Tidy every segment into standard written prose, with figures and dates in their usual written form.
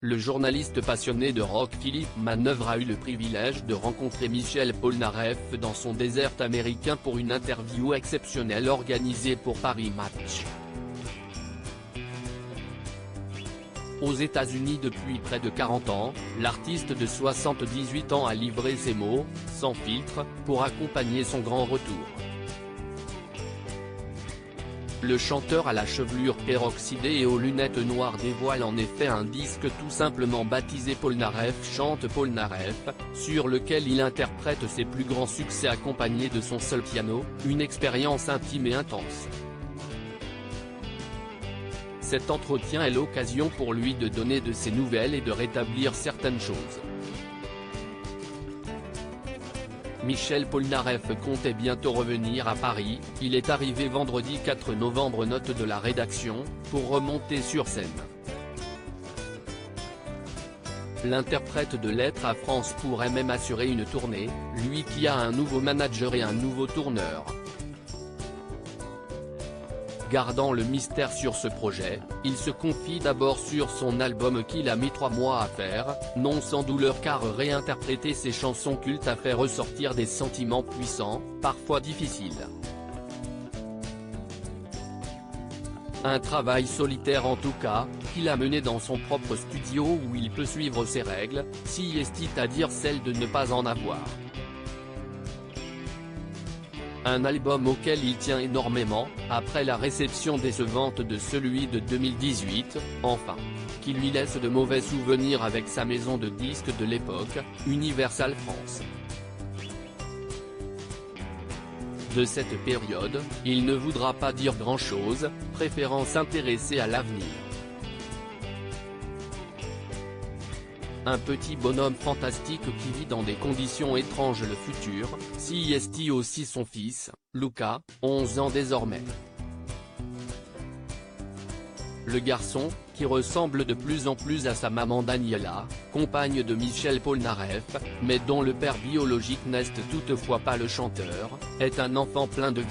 Le journaliste passionné de rock Philippe Manœuvre a eu le privilège de rencontrer Michel Polnareff dans son désert américain pour une interview exceptionnelle organisée pour Paris Match. Aux États-Unis depuis près de 40 ans, l'artiste de 78 ans a livré ses mots, sans filtre, pour accompagner son grand retour. Le chanteur à la chevelure peroxydée et aux lunettes noires dévoile en effet un disque tout simplement baptisé Polnareff chante Polnareff, sur lequel il interprète ses plus grands succès accompagnés de son seul piano, une expérience intime et intense. Cet entretien est l'occasion pour lui de donner de ses nouvelles et de rétablir certaines choses. Michel Polnareff comptait bientôt revenir à Paris, il est arrivé vendredi 4 novembre note de la rédaction, pour remonter sur scène. L'interprète de Lettres à France pourrait même assurer une tournée, lui qui a un nouveau manager et un nouveau tourneur. Gardant le mystère sur ce projet, il se confie d'abord sur son album qu'il a mis 3 mois à faire, non sans douleur car réinterpréter ses chansons cultes a fait ressortir des sentiments puissants, parfois difficiles. Un travail solitaire en tout cas, qu'il a mené dans son propre studio où il peut suivre ses règles, c'est-à-dire celle de ne pas en avoir. Un album auquel il tient énormément, après la réception décevante de celui de 2018, enfin. Qui lui laisse de mauvais souvenirs avec sa maison de disques de l'époque, Universal France. De cette période, il ne voudra pas dire grand-chose, préférant s'intéresser à l'avenir. Un petit bonhomme fantastique qui vit dans des conditions étranges le futur, c'est aussi son fils, Luca, 11 ans désormais. Le garçon, qui ressemble de plus en plus à sa maman Daniela, compagne de Michel Polnareff, mais dont le père biologique n'est toutefois pas le chanteur, est un enfant plein de vie.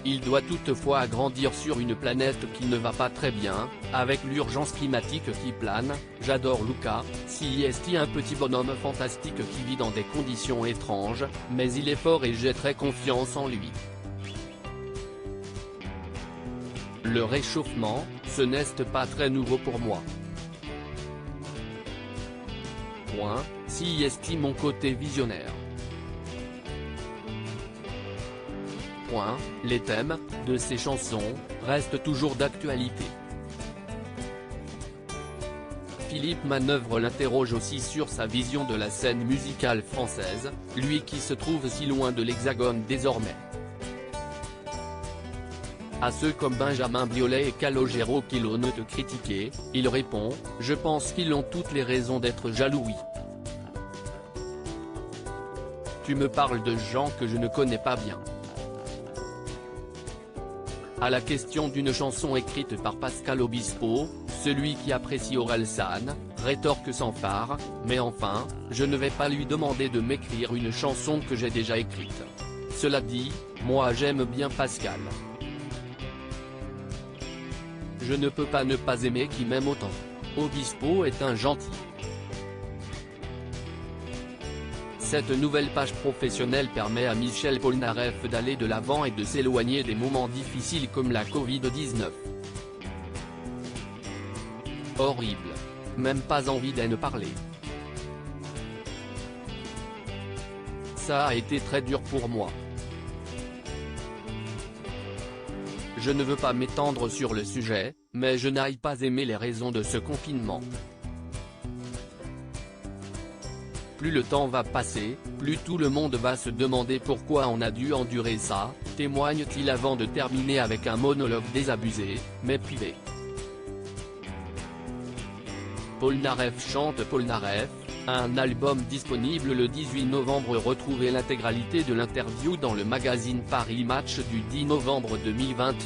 Il doit toutefois grandir sur une planète qui ne va pas très bien, avec l'urgence climatique qui plane. J'adore Luca, c'est un petit bonhomme fantastique qui vit dans des conditions étranges, mais il est fort et j'ai très confiance en lui. Le réchauffement, ce n'est pas très nouveau pour moi. C'est mon côté visionnaire. Les thèmes, de ces chansons, restent toujours d'actualité. Philippe Manœuvre l'interroge aussi sur sa vision de la scène musicale française, lui qui se trouve si loin de l'Hexagone désormais. À ceux comme Benjamin Biolay et Calogero qui l'ont de critiquer, il répond « Je pense qu'ils ont toutes les raisons d'être jaloux. Tu me parles de gens que je ne connais pas bien. » À la question d'une chanson écrite par Pascal Obispo, celui qui apprécie Orelsan, rétorque sans phare, mais enfin, je ne vais pas lui demander de m'écrire une chanson que j'ai déjà écrite. Cela dit, moi j'aime bien Pascal. Je ne peux pas ne pas aimer qui m'aime autant. Obispo est un gentil. Cette nouvelle page professionnelle permet à Michel Polnareff d'aller de l'avant et de s'éloigner des moments difficiles comme la Covid-19. Horrible. Même pas envie d'en parler. Ça a été très dur pour moi. Je ne veux pas m'étendre sur le sujet, mais je n'ai pas aimé les raisons de ce confinement. Plus le temps va passer, plus tout le monde va se demander pourquoi on a dû endurer ça, témoigne-t-il avant de terminer avec un monologue désabusé, mais privé. Polnareff chante Polnareff, un album disponible le 18 novembre. Retrouvez l'intégralité de l'interview dans le magazine Paris Match du 10 novembre 2022.